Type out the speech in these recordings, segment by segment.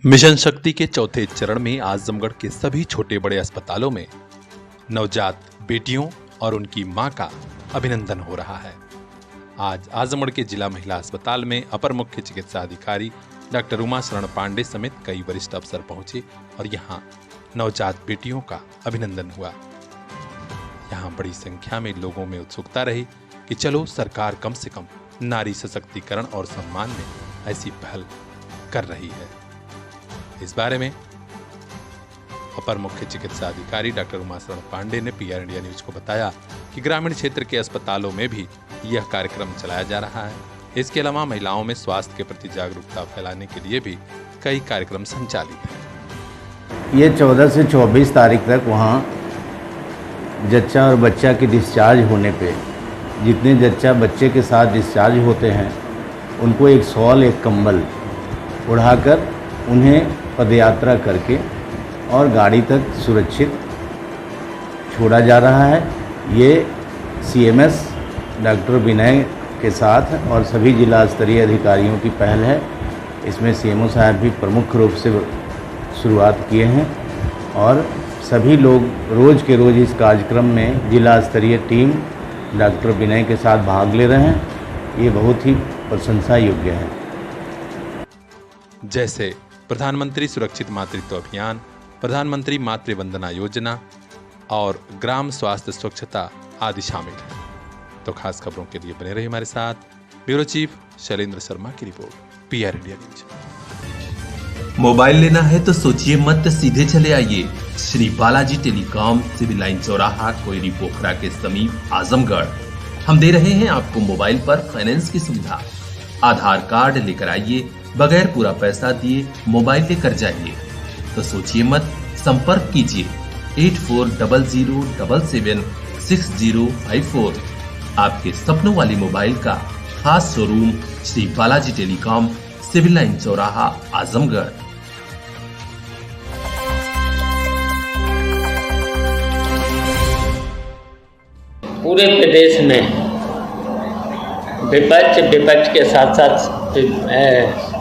Mission शक्ति के चौथे चरण में आजमगढ़ के सभी छोटे बड़े अस्पतालों में नवजात बेटियों और उनकी मां का अभिनंदन हो रहा है। आज आजमगढ़ के जिला महिला अस्पताल में अपर मुख्य चिकित्सा अधिकारी डॉक्टर उमा शरण पांडे समेत कई वरिष्ठ अफसर पहुंचे और यहां नवजात बेटियों का अभिनंदन हुआ। यहां बड़ी संख्या में लोगों में उत्सुकता रही कि चलो सरकार कम से कम नारी सशक्तिकरण और सम्मान में ऐसी पहल कर रही है। इस बारे में अपर मुख्य चिकित्सा अधिकारी डॉक्टर उमा शरण पांडे ने PR इंडिया न्यूज को बताया कि ग्रामीण क्षेत्र के अस्पतालों में भी यह कार्यक्रम चलाया जा रहा है। इसके अलावा महिलाओं में स्वास्थ्य के प्रति जागरूकता फैलाने के लिए भी कई कार्यक्रम संचालित हैं। ये 14 से 24 तारीख तक वहाँ जच्चा और बच्चा के डिस्चार्ज होने पे जितने जच्चा बच्चे के साथ डिस्चार्ज होते हैं उनको एक शॉल एक कंबल उड़ाकर उन्हें पदयात्रा करके और गाड़ी तक सुरक्षित छोड़ा जा रहा है। ये CMS डॉक्टर विनय के साथ और सभी जिला स्तरीय अधिकारियों की पहल है। इसमें CMO साहब भी प्रमुख रूप से शुरुआत किए हैं और सभी लोग रोज़ के रोज़ इस कार्यक्रम में जिला स्तरीय टीम डॉक्टर विनय के साथ भाग ले रहे हैं। ये बहुत ही प्रशंसा योग्य है। जैसे प्रधानमंत्री सुरक्षित मातृत्व अभियान, प्रधानमंत्री मातृ वंदना योजना और ग्राम स्वास्थ्य स्वच्छता आदि शामिल हैं। तो खास खबरों के लिए बने रहिए हमारे साथ। ब्यूरो चीफ शैलेंद्र शर्मा की report, PR India news. Mobile लेना है तो सोचिए मत, सीधे चले आइए Shri Balaji telecom, civil line चौराहा, कोयरी पोखरा के समीप, आजमगढ़। हम दे रहे हैं आपको मोबाइल पर फाइनेंस की सुविधा। आधार कार्ड लेकर आइए, बगैर पूरा पैसा दिए मोबाइल लेकर जाइए। तो सोचिए मत, संपर्क कीजिए 8400776054। आपके सपनों वाली मोबाइल का खास showroom Shri Balaji telecom, civil line चौराहा, आजमगढ़। पूरे प्रदेश में विपक्ष के साथ साथ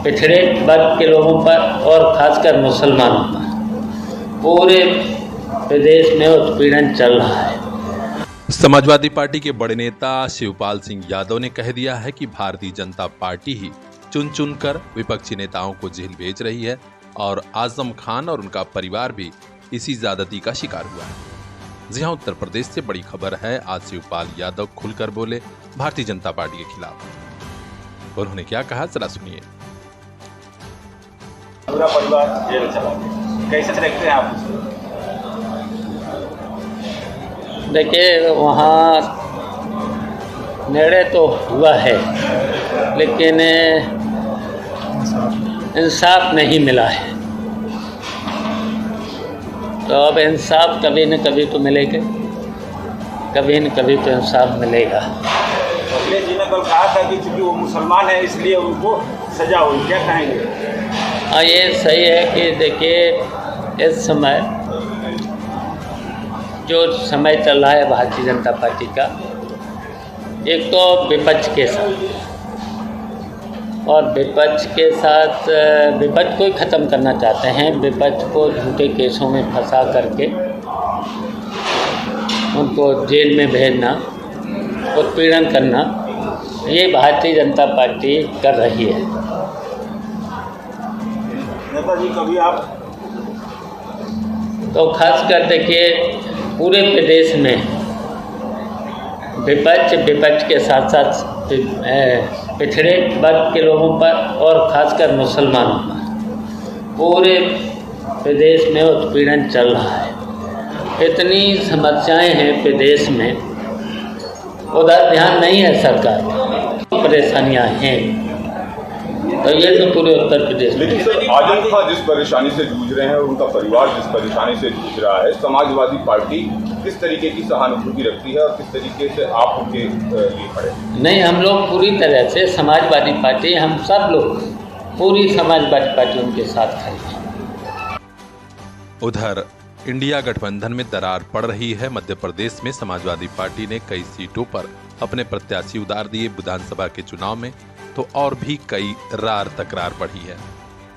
पिछड़े वर्ग के लोगों पर और खासकर मुसलमानों पर पूरे प्रदेश में उत्पीड़न चल रहा है। समाजवादी पार्टी के बड़े नेता शिवपाल सिंह यादव ने कह दिया है कि भारतीय जनता पार्टी ही चुन चुन कर विपक्षी नेताओं को जेल भेज रही है और आजम खान और उनका परिवार भी इसी ज्यादती का शिकार हुआ है। जी हां, उत्तर प्रदेश से बड़ी खबर है। आज शिवपाल यादव खुलकर बोले भारतीय जनता पार्टी के खिलाफ। उन्होंने क्या कहा, जरा सुनिए। पूरा परिवार जेल चला गया, कैसे देखते हैं आप? देखिए, वहाँ निर्णय तो हुआ है लेकिन इंसाफ नहीं मिला है। तो अब इंसाफ कभी न कभी तो मिलेगा, कभी न कभी तो इंसाफ मिलेगा। अखिलेश जी ने कल कहा था कि चूंकि वो मुसलमान है इसलिए उनको सजा हुई, क्या कहेंगे? हाँ, ये सही है कि देखिए, इस समय जो समय चल रहा है भारतीय जनता पार्टी का, एक तो विपक्ष के साथ और विपक्ष के साथ विपक्ष को ही ख़त्म करना चाहते हैं। विपक्ष को झूठे केसों में फंसा करके उनको जेल में भेजना, उत्पीड़न करना, ये भारतीय जनता पार्टी कर रही है। नेताजी कभी आप तो खासकर देखिए, पूरे प्रदेश में विपक्ष के साथ साथ पिछड़े वर्ग के लोगों पर और खासकर मुसलमानों पर पूरे प्रदेश में उत्पीड़न चल रहा है। इतनी समस्याएं हैं प्रदेश में, उधर ध्यान नहीं है सरकार का, परेशानियां हैं। तो ये तो पूरे उत्तर प्रदेश में। लेकिन सर, आजम खान जिस परेशानी से जूझ रहे हैं और उनका परिवार जिस परेशानी से जूझ रहा है, समाजवादी पार्टी किस तरीके की सहानुभूति रखती है और किस तरीके से आप उनके लिए खड़े? नहीं, हम लोग पूरी तरह से समाजवादी पार्टी, हम सब लोग पूरी समाजवादी पार्टी उनके साथ खड़ी है। उधर इंडिया गठबंधन में दरार पड़ रही है। मध्य प्रदेश में समाजवादी पार्टी ने कई सीटों पर अपने प्रत्याशी उतार दिए। विधानसभा के चुनाव में तो और भी कई रार तकरार बढ़ी है।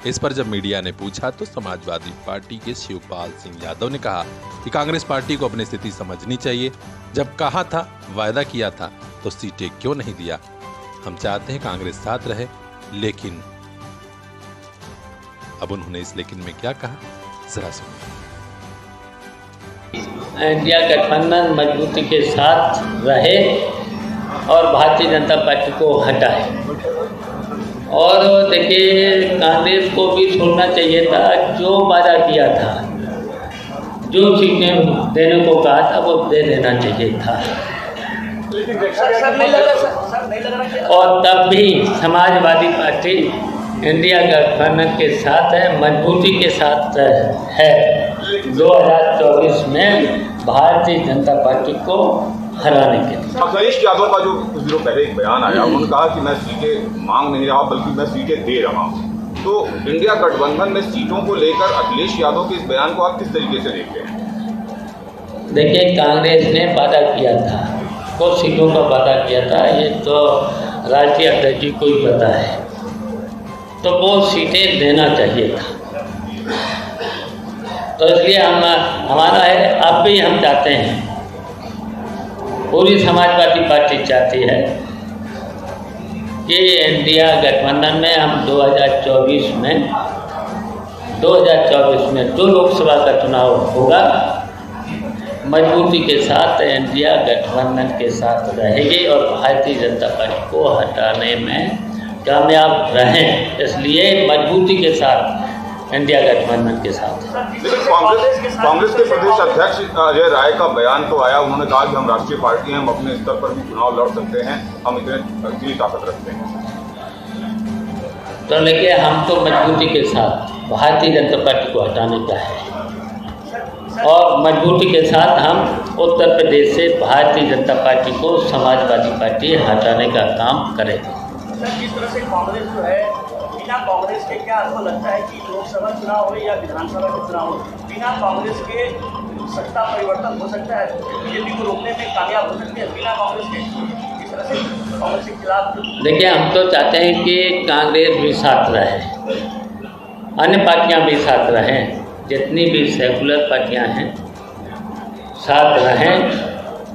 इस पर जब मीडिया ने पूछा तो समाजवादी पार्टी के शिवपाल सिंह यादव ने कहा कि कांग्रेस पार्टी को अपनी स्थिति समझनी चाहिए। जब कहा था, वायदा किया था, तो सीटें क्यों नहीं दिया? हम चाहते हैं कांग्रेस साथ रहे, लेकिन अब उन्होंने इस लेकिन में क्या कहा, जरा सुनिए। इंडिया गठबंधन मजबूती के साथ रहे और भारतीय जनता पार्टी को हटाए। और देखिए, कांग्रेस को भी छोड़ना चाहिए था। जो वादा किया था, जो सीटें देने को कहा था, वो दे देना चाहिए था। और तब भी समाजवादी पार्टी इंडिया गठबंधन के साथ है, मजबूती के साथ है। 2024 में भारतीय जनता पार्टी को हराने के लिए। अखिलेश यादव का जो कुछ दिनों पहले एक बयान आया, उन्होंने कहा कि मैं सीटें मांग नहीं रहा बल्कि मैं सीटें दे रहा हूँ। तो इंडिया गठबंधन में सीटों को लेकर अखिलेश यादव के इस बयान को आप किस तरीके से देखते हैं? देखिए, कांग्रेस ने वादा किया था, कुछ सीटों का वादा किया था, ये तो राष्ट्रीय अध्यक्ष जी को ही पता है। तो वो सीटें देना चाहिए था। तो इसलिए हमारा है, अब भी हम चाहते हैं, पूरी समाजवादी पार्टी चाहती है कि इंडिया गठबंधन में हम 2024 में जो लोकसभा का चुनाव होगा, मजबूती के साथ इंडिया गठबंधन के साथ रहेगी और भारतीय जनता पार्टी को हटाने में कामयाब रहें। इसलिए मजबूती के साथ इंडिया गठबंधन के साथ। लेकिन कांग्रेस के प्रदेश अध्यक्ष अजय राय का बयान तो आया, उन्होंने कहा कि हम राष्ट्रीय पार्टी हैं, हम अपने स्तर पर भी चुनाव लड़ सकते हैं, हम इतनी ताकत रखते हैं। तो देखिए, हम तो मजबूती के साथ भारतीय जनता पार्टी को हटाने का है और मजबूती के साथ हम उत्तर प्रदेश से भारतीय जनता पार्टी को समाजवादी पार्टी हटाने का काम करेंगे। किस तरह से कांग्रेस जो है, बिना कांग्रेस के क्या आपको लगता है कि लोकसभा चुनाव हो या विधानसभा के चुनाव हो, बिना कांग्रेस के सत्ता परिवर्तन हो सकता है, बीजेपी को रोकने में कामयाब हो सकती है बिना कांग्रेस के? किस तरह से कांग्रेस के खिलाफ? देखिए, हम तो चाहते हैं कि कांग्रेस भी साथ रहे, अन्य पार्टियां भी साथ रहें, जितनी भी सेकुलर पार्टियां हैं साथ रहें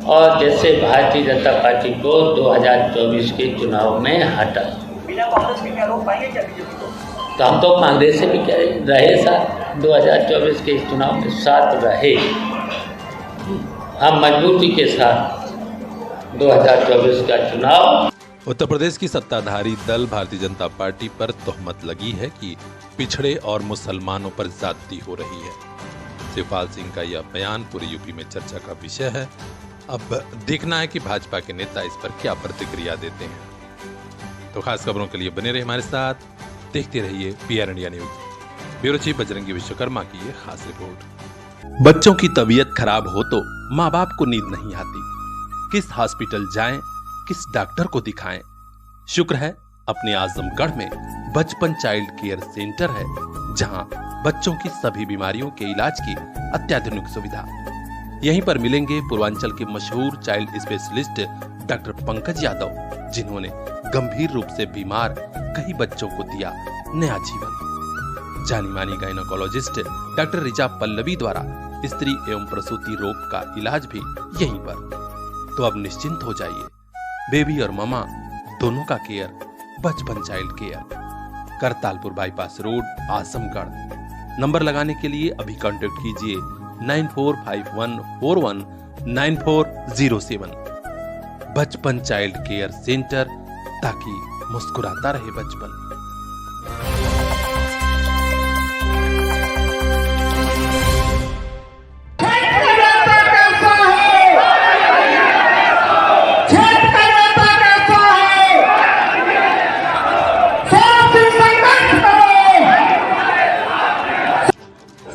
और जैसे भारतीय जनता पार्टी को 2024 के चुनाव में हटाए। बिना कांग्रेस के क्या रोक पाएंगे क्या बीजेपी को? तो हम तो कांग्रेस से भी कह रहे साथ 2024 के चुनाव में साथ रहे। हम मजबूती के साथ 2024 का चुनाव। उत्तर प्रदेश की सत्ताधारी दल भारतीय जनता पार्टी पर तोहमत लगी है कि पिछड़े और मुसलमानों पर ज्यादती हो रही है। शिवपाल सिंह का यह बयान पूरे यूपी में चर्चा का विषय है। अब देखना है कि भाजपा के नेता इस पर क्या प्रतिक्रिया देते हैं। तो खास खबरों के लिए बने रहे हमारे साथ, देखते रहिए PR India news. Bureau chief Bajrangi Vishwakarma की ये खास रिपोर्ट। बच्चों की तबीयत खराब हो तो माँ बाप को नींद नहीं आती, किस हॉस्पिटल जाएं, किस डॉक्टर को दिखाएं। शुक्र है अपने आजमगढ़ में बचपन चाइल्ड केयर सेंटर है, जहां बच्चों की सभी बीमारियों के इलाज की अत्याधुनिक सुविधा। यहीं पर मिलेंगे पूर्वांचल के मशहूर child specialist doctor Pankaj Yadav, जिन्होंने गंभीर रूप से बीमार कई बच्चों को दिया नया जीवन। जानी मानी गायनोकोलॉजिस्ट डॉक्टर रिचा पल्लवी द्वारा स्त्री एवं प्रसूति रोग का इलाज भी यहीं पर। तो अब निश्चिंत हो जाइए, बेबी और ममा दोनों का केयर बचपन child care, Kartalpur bypass road, Azamgarh. Number लगाने के लिए अभी कांटेक्ट कीजिए 9451419407। बचपन चाइल्ड केयर सेंटर, ताकि मुस्कुराता रहे बचपन।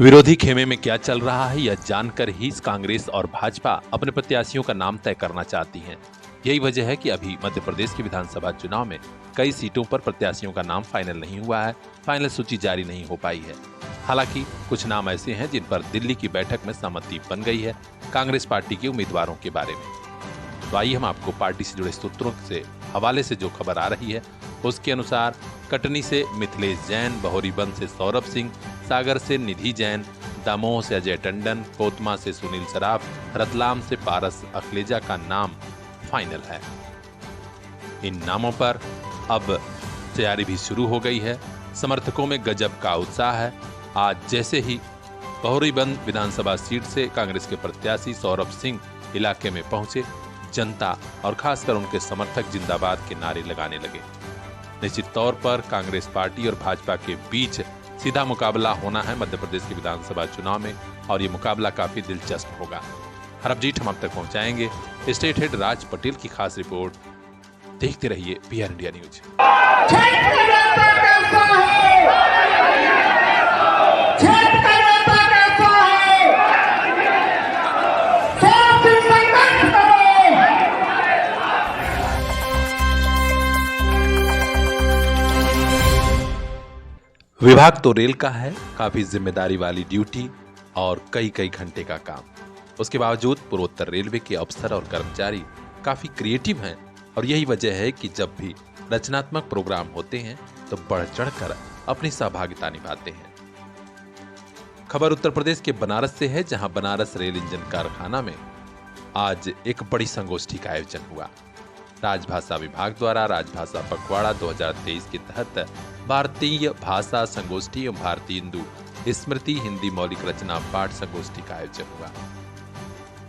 विरोधी खेमे में क्या चल रहा है, यह जानकर ही कांग्रेस और भाजपा अपने प्रत्याशियों का नाम तय करना चाहती हैं। यही वजह है कि अभी मध्य प्रदेश के विधानसभा चुनाव में कई सीटों पर प्रत्याशियों का नाम फाइनल नहीं हुआ है, फाइनल सूची जारी नहीं हो पाई है। हालांकि कुछ नाम ऐसे हैं जिन पर दिल्ली की बैठक में सहमति बन गई है कांग्रेस पार्टी के उम्मीदवारों के बारे में। तो आइए हम आपको पार्टी से जुड़े सूत्रों से हवाले से जो खबर आ रही है उसके अनुसार कटनी से मिथिलेश जैन, बहोरीबंद से सौरभ सिंह, सागर से निधि जैन, दमोह से अजय टंडन, कोतमा से सुनील सराफ, रतलाम से पारस अखलेजा का नाम फाइनल है। इन नामों पर अब तैयारी भी शुरू हो गई है। समर्थकों में गजब का उत्साह है। आज जैसे ही बहोरीबंद विधानसभा सीट से कांग्रेस के प्रत्याशी सौरभ सिंह इलाके में पहुंचे, जनता और खासकर उनके समर्थक जिंदाबाद के नारे लगाने लगे। निश्चित तौर पर कांग्रेस पार्टी और भाजपा के बीच सीधा मुकाबला होना है मध्य प्रदेश के विधानसभा चुनाव में, और ये मुकाबला काफी दिलचस्प होगा। हर अपडेट हम आप तक पहुंचाएंगे। स्टेट हेड राज पटेल की खास रिपोर्ट देखते रहिए PR इंडिया न्यूज। विभाग तो रेल का है, काफी जिम्मेदारी वाली ड्यूटी और कई घंटे का काम। उसके बावजूद पूर्वोत्तर रेलवे के अफसर और कर्मचारी काफी क्रिएटिव हैं, और यही वजह है कि जब भी रचनात्मक प्रोग्राम होते हैं तो बढ़ चढ़कर अपनी सहभागिता निभाते हैं। खबर उत्तर प्रदेश के बनारस से है, जहां बनारस रेल इंजन कारखाना में आज एक बड़ी संगोष्ठी का आयोजन हुआ। राजभाषा विभाग द्वारा राजभाषा पखवाड़ा 2023 के तहत भारतीय भाषा संगोष्ठी एवं भारतीय हिंदू स्मृति हिंदी मौलिक रचना पाठ संगोष्ठी का आयोजन हुआ।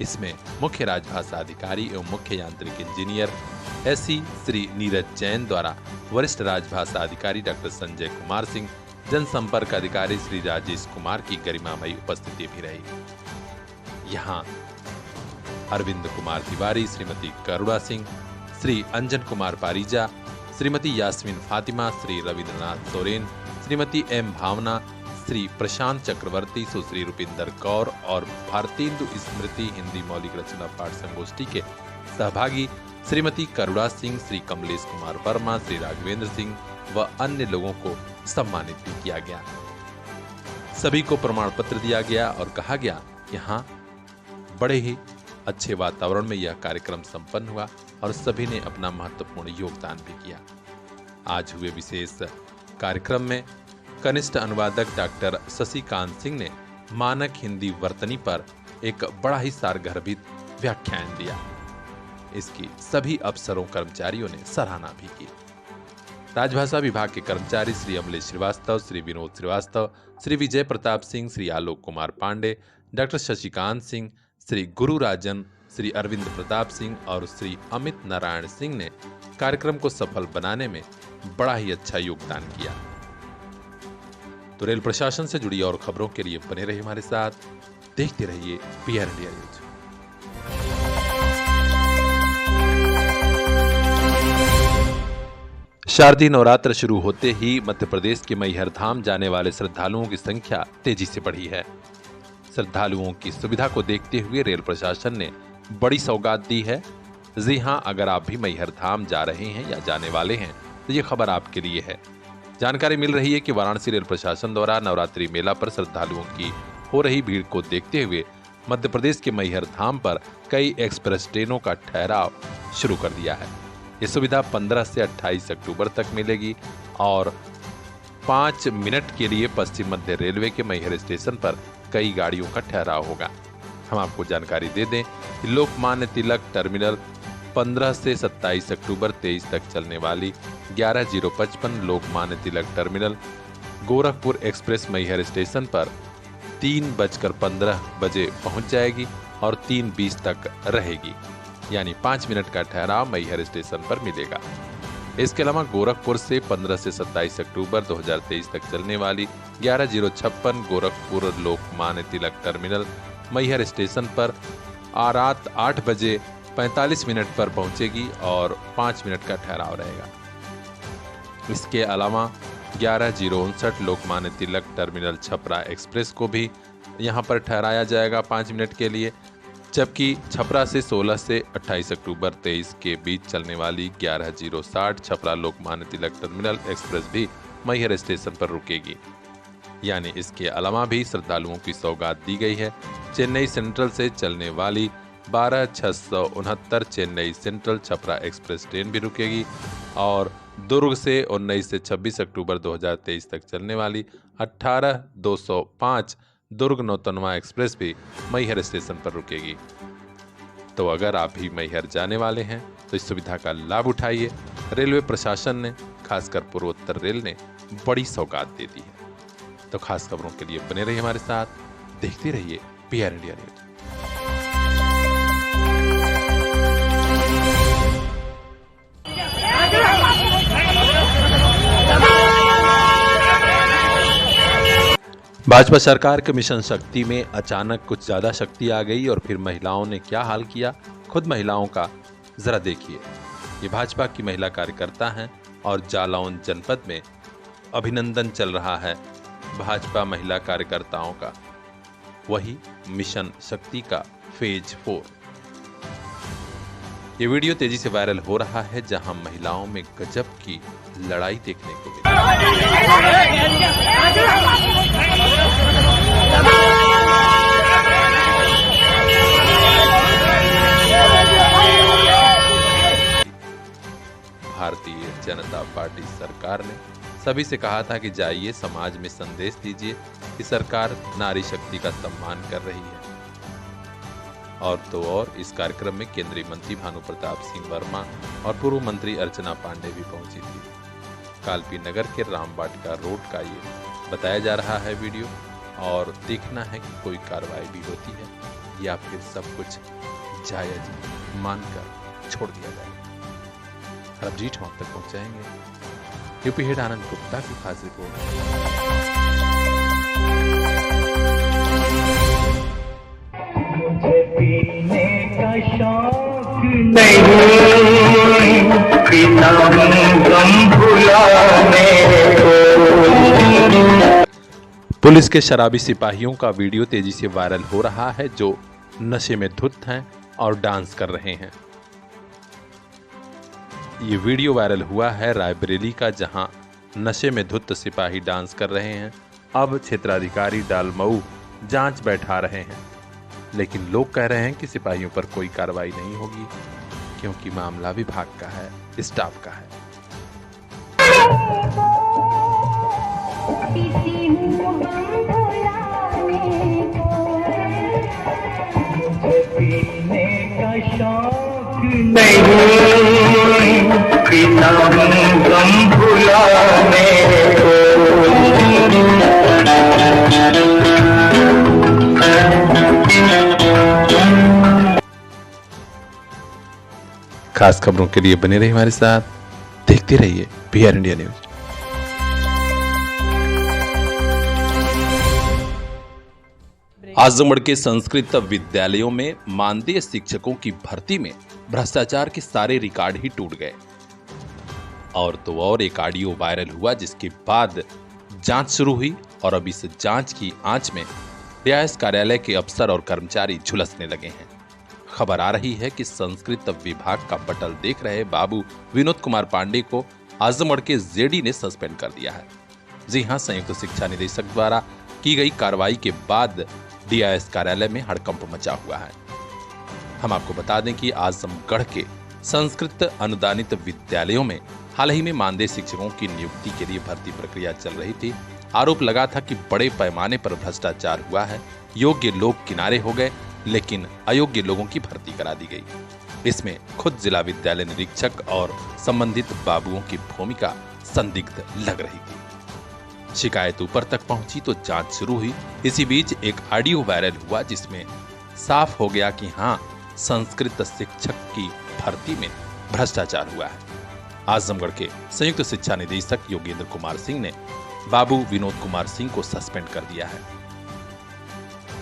इसमें मुख्य राजभाषा अधिकारी एवं मुख्य यांत्रिक इंजीनियर SE श्री नीरज जैन द्वारा वरिष्ठ राजभाषा अधिकारी डॉक्टर संजय कुमार सिंह, जनसंपर्क अधिकारी श्री राजेश कुमार की गरिमामयी उपस्थिति भी रही। यहाँ अरविंद कुमार तिवारी, श्रीमती करुणा सिंह, श्री अंजन कुमार पारिजा, श्रीमती यास्मीन फातिमा, श्री रविंद्रनाथ सोरेन, श्रीमती M भावना, श्री प्रशांत चक्रवर्ती, सुश्री रुपिंदर कौर और भारतीय हिंदू स्मृति हिंदी मौलिक रचना पाठ संगोष्ठी के सहभागी श्रीमती करुणा सिंह, श्री कमलेश कुमार वर्मा, श्री राघवेंद्र सिंह व अन्य लोगों को सम्मानित भी किया गया। सभी को प्रमाण पत्र दिया गया और कहा गया, यहाँ बड़े ही अच्छे वातावरण में यह कार्यक्रम संपन्न हुआ और सभी ने अपना महत्वपूर्ण योगदान भी किया। आज हुए विशेष कार्यक्रम में कनिष्ठ अनुवादक डॉक्टर शशिकांत सिंह ने मानक हिंदी वर्तनी पर एक बड़ा ही सारगर्भित व्याख्यान दिया। इसकी सभी अफसरों कर्मचारियों ने सराहना भी की। राजभाषा विभाग के कर्मचारी श्री अमलेश श्रीवास्तव, श्री विनोद श्रीवास्तव, श्री विजय प्रताप सिंह, श्री आलोक कुमार पांडे, डॉक्टर शशिकांत सिंह, श्री गुरु राजन, श्री अरविंद प्रताप सिंह और श्री अमित नारायण सिंह ने कार्यक्रम को सफल बनाने में बड़ा ही अच्छा योगदान किया। तो रेल प्रशासन से जुड़ी और खबरों के लिए बने रहिए हमारे साथ, देखते रहिए PR इंडिया न्यूज। शारदीय नवरात्र शुरू होते ही मध्य प्रदेश के मैहर धाम जाने वाले श्रद्धालुओं की संख्या तेजी से बढ़ी है। श्रद्धालुओं की सुविधा को देखते हुए रेल प्रशासन ने बड़ी सौगात दी है। जी हां, अगर आप भी मैहर धाम जा रहे हैं या जाने वाले हैं तो ये खबर आपके लिए है। जानकारी मिल रही है कि वाराणसी रेल प्रशासन द्वारा नवरात्रि मेला पर श्रद्धालुओं की हो रही भीड़ को देखते हुए मध्य प्रदेश के मैहर धाम पर कई एक्सप्रेस ट्रेनों का ठहराव शुरू कर दिया है। ये सुविधा 15 से 28 अक्टूबर तक मिलेगी और 5 मिनट के लिए पश्चिम मध्य रेलवे के मैहर स्टेशन पर कई गाड़ियों का ठहराव होगा। हम आपको जानकारी दे दें कि लोकमान्य तिलक टर्मिनल 15 से 27 अक्टूबर 23 तक चलने वाली 11055 Lokmanya Tilak terminal Gorakhpur express Maihar station पर 3:15 बजे पहुंच जाएगी और 3:20 तक रहेगी, यानी 5 मिनट का ठहराव मैहर स्टेशन पर मिलेगा। इसके अलावा गोरखपुर से 15 से 27 अक्टूबर 2023 तक चलने वाली 11056 गोरखपुर लोकमान्य तिलक टर्मिनल मैहर स्टेशन पर रात 8 बजे 45 मिनट पर पहुंचेगी और 5 मिनट का ठहराव रहेगा। इसके अलावा 11059 लोकमान्य तिलक टर्मिनल छपरा एक्सप्रेस को भी यहां पर ठहराया जाएगा 5 मिनट के लिए, जबकि छपरा से 16 से 28 अक्टूबर 23 के बीच चलने वाली 11060 छपरा लोकमान्य तिलक टर्मिनल एक्सप्रेस भी मैहर स्टेशन पर रुकेगी। यानी इसके अलावा भी श्रद्धालुओं की सौगात दी गई है। चेन्नई सेंट्रल से चलने वाली 12669 Chennai central Chhapra express train भी रुकेगी और दुर्ग से 19 से 26 अक्टूबर 2023 तक चलने वाली 18-205 दुर्ग नौतनवा एक्सप्रेस भी मैहर स्टेशन पर रुकेगी। तो अगर आप भी मैहर जाने वाले हैं तो इस सुविधा का लाभ उठाइए। रेलवे प्रशासन ने, खासकर पूर्वोत्तर रेल ने बड़ी सौगात दे दी है। तो खास खबरों के लिए बने रहिए हमारे साथ, देखते रहिए PR इंडिया न्यूज। भाजपा सरकार के मिशन शक्ति में अचानक कुछ ज्यादा शक्ति आ गई और फिर महिलाओं ने क्या हाल किया, खुद महिलाओं का जरा देखिए। ये भाजपा की महिला कार्यकर्ता हैं और जालौन जनपद में अभिनंदन चल रहा है भाजपा महिला कार्यकर्ताओं का, वही मिशन शक्ति का फेज 4। ये वीडियो तेजी से वायरल हो रहा है जहां महिलाओं में गजब की लड़ाई देखने को मिली। भारतीय जनता पार्टी सरकार ने सभी से कहा था कि जाइए समाज में संदेश दीजिए कि सरकार नारी शक्ति का सम्मान कर रही है। और तो और इस कार्यक्रम में केंद्रीय मंत्री भानु प्रताप सिंह वर्मा और पूर्व मंत्री अर्चना पांडे भी पहुंची थी। कालपी नगर के रामवाटिका रोड का ये बताया जा रहा है वीडियो, और देखना है कि कोई कार्रवाई भी होती है या फिर सब कुछ जायज मानकर छोड़ दिया जाए। अपडेट हम तक पहुंचाएंगे यूपी हेड आनंद गुप्ता की खास रिपोर्ट। मुझे पीने का शौक नहीं, पीता हूँ गम भुलाने को। पुलिस के शराबी सिपाहियों का वीडियो तेजी से वायरल हो रहा है जो नशे में धुत हैं और डांस कर रहे हैं। ये वीडियो वायरल हुआ है रायबरेली का, जहां नशे में धुत सिपाही डांस कर रहे हैं। अब क्षेत्राधिकारी डालमऊ जांच बैठा रहे हैं, लेकिन लोग कह रहे हैं कि सिपाहियों पर कोई कार्रवाई नहीं होगी क्योंकि मामला विभाग का है, स्टाफ का है। मुझे पीने का शौक नहीं, पीता हूँ गम भुलाने को। खास खबरों के लिए बने रहिए हमारे साथ, देखते रहिए PR इंडिया न्यूज। आजमगढ़ के संस्कृत विद्यालयों में मानदेय शिक्षकों की भर्ती में भ्रष्टाचार के सारे रिकॉर्ड ही टूट गए। और तो और एक ऑडियो वायरल हुआ जिसके बाद जांच शुरू हुई और अब इस जांच की आंच में रियासत कार्यालय के अफसर और कर्मचारी झुलसने लगे हैं। खबर आ रही है कि संस्कृत विभाग का बटल देख रहे बाबू विनोद कुमार पांडे को आजमगढ़ के जेडी ने सस्पेंड कर दिया है। जी हां, संयुक्त शिक्षा निदेशक द्वारा की गई कार्रवाई के बाद DIS कार्यालय में हड़कंप मचा हुआ है। हम आपको बता दें कि आजमगढ़ के संस्कृत अनुदानित विद्यालयों में हाल ही में मानदेय शिक्षकों की नियुक्ति के लिए भर्ती प्रक्रिया चल रही थी। आरोप लगा था कि बड़े पैमाने पर भ्रष्टाचार हुआ है, योग्य लोग किनारे हो गए लेकिन अयोग्य लोगों की भर्ती करा दी गई। इसमें खुद जिला विद्यालय निरीक्षक और संबंधित बाबुओं की भूमिका संदिग्ध लग रही थी। शिकायत ऊपर तक पहुंची तो जांच शुरू हुई। इसी बीच एक ऑडियो वायरल हुआ जिसमें साफ हो गया कि हां, संस्कृत शिक्षक की भर्ती में भ्रष्टाचार हुआ है। आजमगढ़ के संयुक्त शिक्षा निदेशक योगेंद्र कुमार सिंह ने बाबू विनोद कुमार सिंह को सस्पेंड कर दिया है।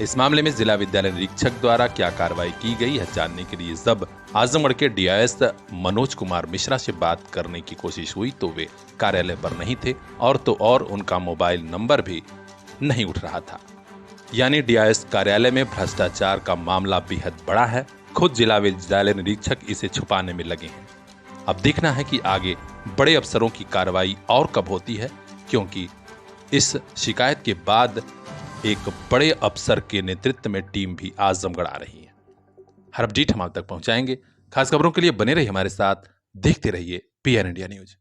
इस मामले में जिला विद्यालय निरीक्षक द्वारा क्या कार्रवाई की गई है जानने के लिए जब आजमगढ़ के DIS मनोज कुमार मिश्रा से बात करने की कोशिश हुई तो वे कार्यालय पर नहीं थे और तो और उनका मोबाइल नंबर भी नहीं उठ रहा था। यानी DIS कार्यालय में भ्रष्टाचार का मामला बेहद बड़ा है। खुद जिला विद्यालय निरीक्षक इसे छुपाने में लगे हैं। अब देखना है कि आगे बड़े अफसरों की कार्रवाई और कब होती है, क्योंकि इस शिकायत के बाद एक बड़े अफसर के नेतृत्व में टीम भी आजमगढ़ आ रही है। हर अपडेट हम आप तक पहुंचाएंगे। खास खबरों के लिए बने रहिए हमारे साथ, देखते रहिए PR इंडिया न्यूज।